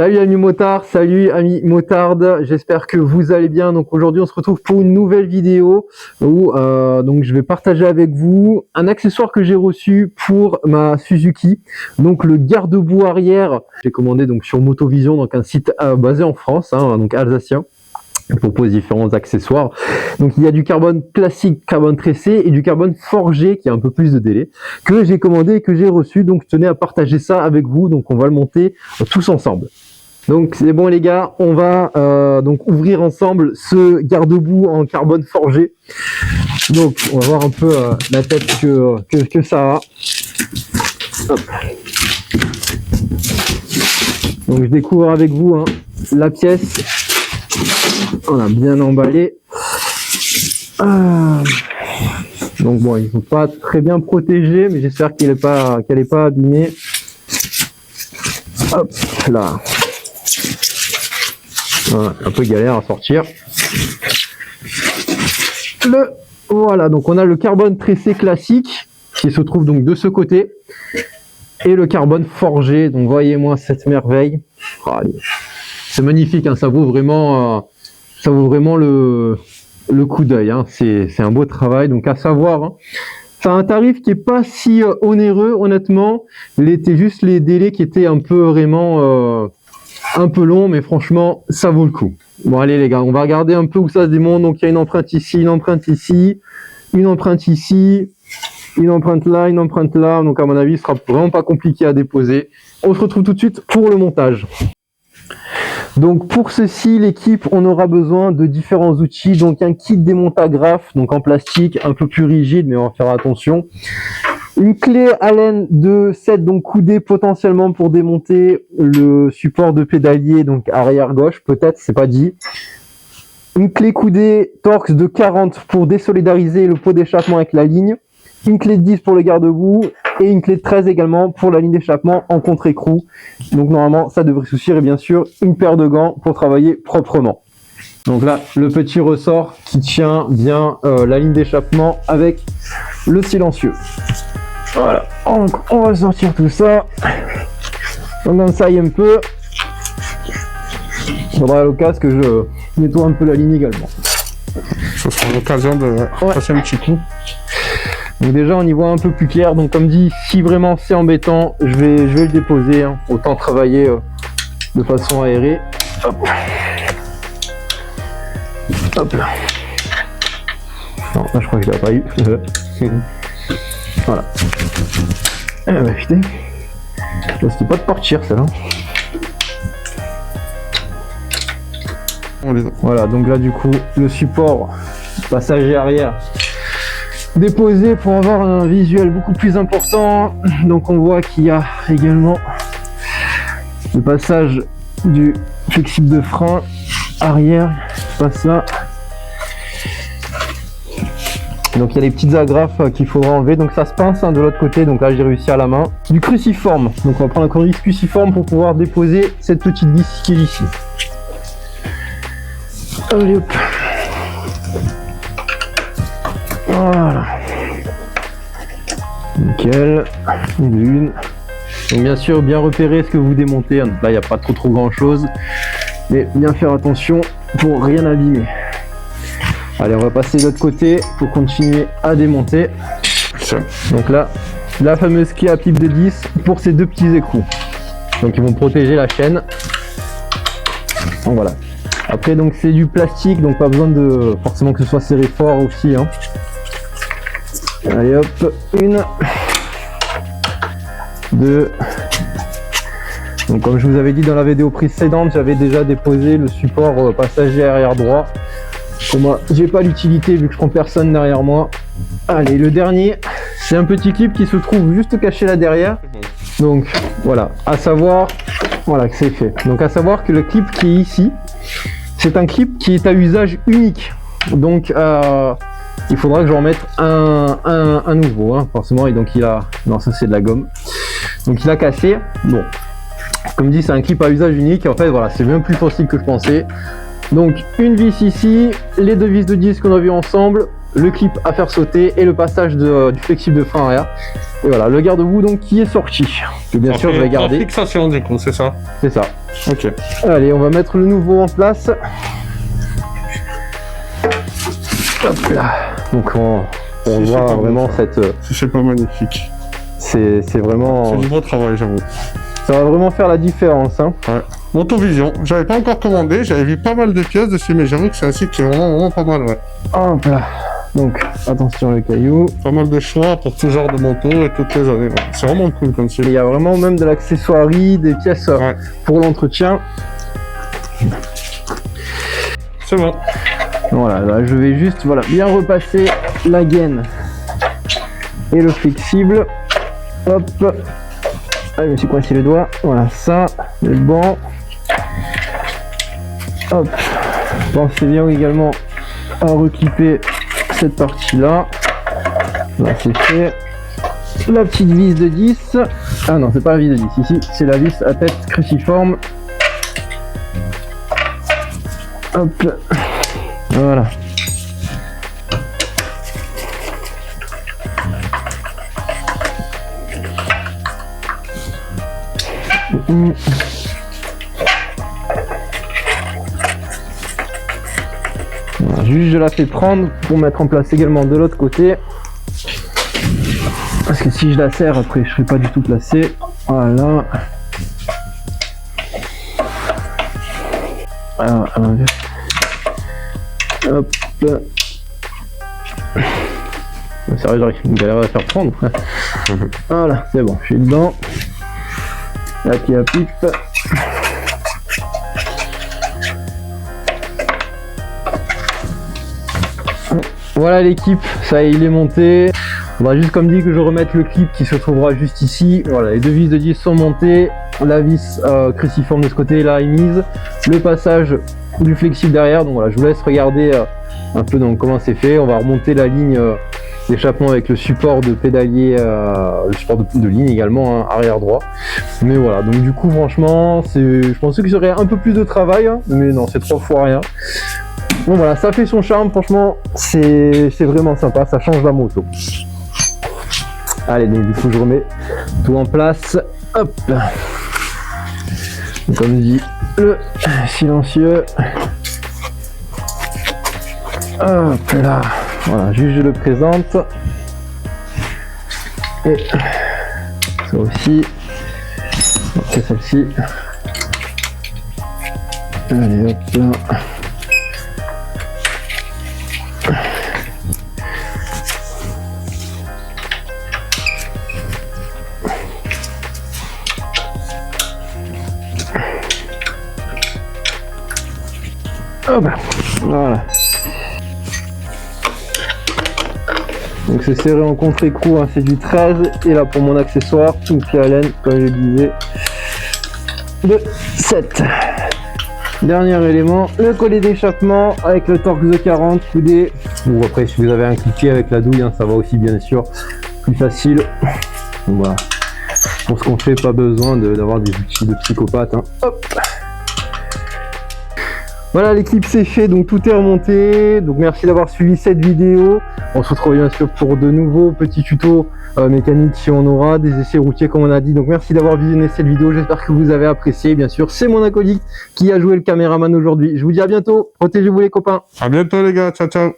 Salut amis motards, salut amis motardes, j'espère que vous allez bien. Donc aujourd'hui on se retrouve pour une nouvelle vidéo où donc je vais partager avec vous un accessoire que j'ai reçu pour ma Suzuki. Donc le garde-boue arrière, j'ai commandé donc sur Motovision, donc un site basé en France, donc alsacien. Il propose différents accessoires. Donc il y a du carbone classique, carbone tressé et du carbone forgé qui a un peu plus de délai que j'ai commandé et que j'ai reçu. Donc je tenais à partager ça avec vous. Donc on va le monter tous ensemble. Donc c'est bon les gars, on va donc ouvrir ensemble ce garde-boue en carbone forgé. Donc on va voir un peu la tête que ça a. Hop. Donc je découvre avec vous la pièce. On a bien emballé. Donc bon, il ne faut pas très bien protéger, mais j'espère qu'elle n'est pas abîmée. Hop là. Voilà, un peu galère à sortir. Voilà, donc on a le carbone tressé classique qui se trouve donc de ce côté et le carbone forgé. Donc voyez-moi cette merveille. Allez. C'est magnifique, ça vaut vraiment le coup d'œil. C'est un beau travail. Donc à savoir, c'est un tarif qui est pas si onéreux, honnêtement. C'était juste les délais qui étaient un peu vraiment un peu longs, mais franchement, ça vaut le coup. Bon allez les gars, on va regarder un peu où ça se démonte. Donc il y a une empreinte ici, une empreinte ici, une empreinte ici, une empreinte là, une empreinte là. Donc à mon avis, ce sera vraiment pas compliqué à déposer. On se retrouve tout de suite pour le montage. Donc pour ceci, l'équipe, on aura besoin de différents outils. Donc un kit démontagraphe, donc en plastique, un peu plus rigide, mais on va faire attention. Une clé Allen de 7 donc coudée potentiellement pour démonter le support de pédalier, donc arrière gauche, peut-être, c'est pas dit. Une clé coudée Torx de 40 pour désolidariser le pot d'échappement avec la ligne. Une clé de 10 pour le garde-boue et une clé de 13 également pour la ligne d'échappement en contre-écrou. Donc normalement ça devrait suffire, et bien sûr une paire de gants pour travailler proprement. Donc là le petit ressort qui tient bien la ligne d'échappement avec le silencieux. Voilà, donc on va sortir tout ça. On ensaille un peu. Il faudra à l'occasion que je nettoie un peu la ligne également. Ce sera l'occasion de passer un petit coup. Donc déjà on y voit un peu plus clair, donc comme dit, si vraiment c'est embêtant, je vais le déposer, autant travailler de façon aérée. Hop. Hop là. Non, là je crois que je l'ai pas eu. Voilà. Eh ben putain, c'était pas de partir celle-là. Voilà, donc là du coup le support passager arrière déposé pour avoir un visuel beaucoup plus important. Donc on voit qu'il y a également le passage du flexible de frein arrière, pas ça. Donc il y a les petites agrafes qu'il faudra enlever, donc ça se pince de l'autre côté, donc là j'ai réussi à la main. Du cruciforme, donc on va prendre un corniche cruciforme pour pouvoir déposer cette petite vis qui est ici. Allez hop. Voilà. Nickel. Une. Donc bien sûr, bien repérer ce que vous démontez. Là, il n'y a pas trop grand chose. Mais bien faire attention pour rien abîmer. Allez, on va passer de l'autre côté pour continuer à démonter. Donc là, la fameuse clé à pipe de 10 pour ces deux petits écrous. Donc ils vont protéger la chaîne. Donc voilà. Après, donc c'est du plastique, donc pas besoin de forcément que ce soit serré fort aussi. Allez hop, une, deux. Donc comme je vous avais dit dans la vidéo précédente, j'avais déjà déposé le support passager arrière droit. Pour moi, j'ai pas l'utilité vu que je prends personne derrière moi. Allez, le dernier, c'est un petit clip qui se trouve juste caché là derrière. Donc voilà, à savoir, voilà que c'est fait. Donc à savoir que le clip qui est ici, c'est un clip qui est à usage unique. Donc il faudra que j'en remette un nouveau, forcément. Et donc il a, non ça c'est de la gomme, donc il a cassé. Bon, comme dit, c'est un clip à usage unique. En fait voilà, c'est bien plus facile que je pensais. Donc une vis ici, les deux vis de 10 qu'on a vu ensemble, le clip à faire sauter et le passage du flexible de frein arrière. Et voilà, le garde-boue donc qui est sorti. Que bien sûr je vais garder. La fixation du coup, c'est ça? C'est ça. Ok. Allez, on va mettre le nouveau en place. Hop là. Donc on voit vraiment bon, cette... C'est pas magnifique. C'est vraiment... C'est du beau travail, j'avoue. Ça va vraiment faire la différence. Hein. Ouais. Motovision, j'avais pas encore commandé, j'avais vu pas mal de pièces dessus, mais j'avoue que c'est un site qui est vraiment pas mal, ouais. Hop là. Donc, attention les cailloux. Pas mal de choix pour tout genre de moto et toutes les années. Ouais. C'est vraiment cool comme site. Il y a vraiment même de l'accessoirie, des pièces ouais. pour l'entretien. C'est bon. Voilà, là, je vais juste bien repasser la gaine et le flexible. Hop. Ah, je me suis coincé le doigt. Voilà, ça, le banc. Hop. Pensez bien également à reclipper cette partie-là. Là, c'est fait. La petite vis de 10. Ah non, c'est pas la vis de 10. Ici, c'est la vis à tête cruciforme. Hop. Voilà. Voilà, juste je la fais prendre pour mettre en place également de l'autre côté. Parce que si je la serre après je ne serai pas du tout placé. Voilà. Hop. Sérieux, j'arrive une galère à la faire prendre. Voilà, c'est bon, je suis dedans. La pied à pipe. Voilà l'équipe, ça y est, il est monté. On va juste comme dit que je remette le clip qui se trouvera juste ici. Voilà, les deux vis de 10 sont montées. La vis cruciforme de ce côté là est mise. Le passage du flexible derrière. Donc voilà, je vous laisse regarder un peu donc comment c'est fait. On va remonter la ligne d'échappement avec le support de pédalier, le support de ligne également, hein, arrière droit. Mais voilà, donc du coup franchement, je pensais que j'aurais un peu plus de travail, hein, mais non, c'est 3 fois rien. Bon voilà, ça fait son charme, franchement, c'est vraiment sympa, ça change la moto. Allez, donc du coup je remets tout en place. Hop. Comme dit, le silencieux. Hop là. Voilà, juste je le présente. Et ça aussi. C'est celle-ci. Allez, hop là. Hop, voilà. Donc c'est serré en contre-écrou, hein, c'est du 13. Et là pour mon accessoire, une clé Allen, comme je disais, de 7. Dernier élément, le collet d'échappement avec le Torx de 40 coudé. Ou après si vous avez un cliquet avec la douille, hein, ça va aussi bien sûr. Plus facile. Donc, voilà. Pour ce qu'on fait, pas besoin d'avoir des outils de psychopathe. Hein. Hop. Voilà, l'équipe c'est fait, donc tout est remonté. Donc merci d'avoir suivi cette vidéo. On se retrouve bien sûr pour de nouveaux petits tutos mécaniques si on aura, des essais routiers comme on a dit. Donc merci d'avoir visionné cette vidéo, j'espère que vous avez apprécié. Bien sûr, c'est mon acolyte qui a joué le caméraman aujourd'hui. Je vous dis à bientôt, protégez-vous les copains. À bientôt les gars, ciao ciao.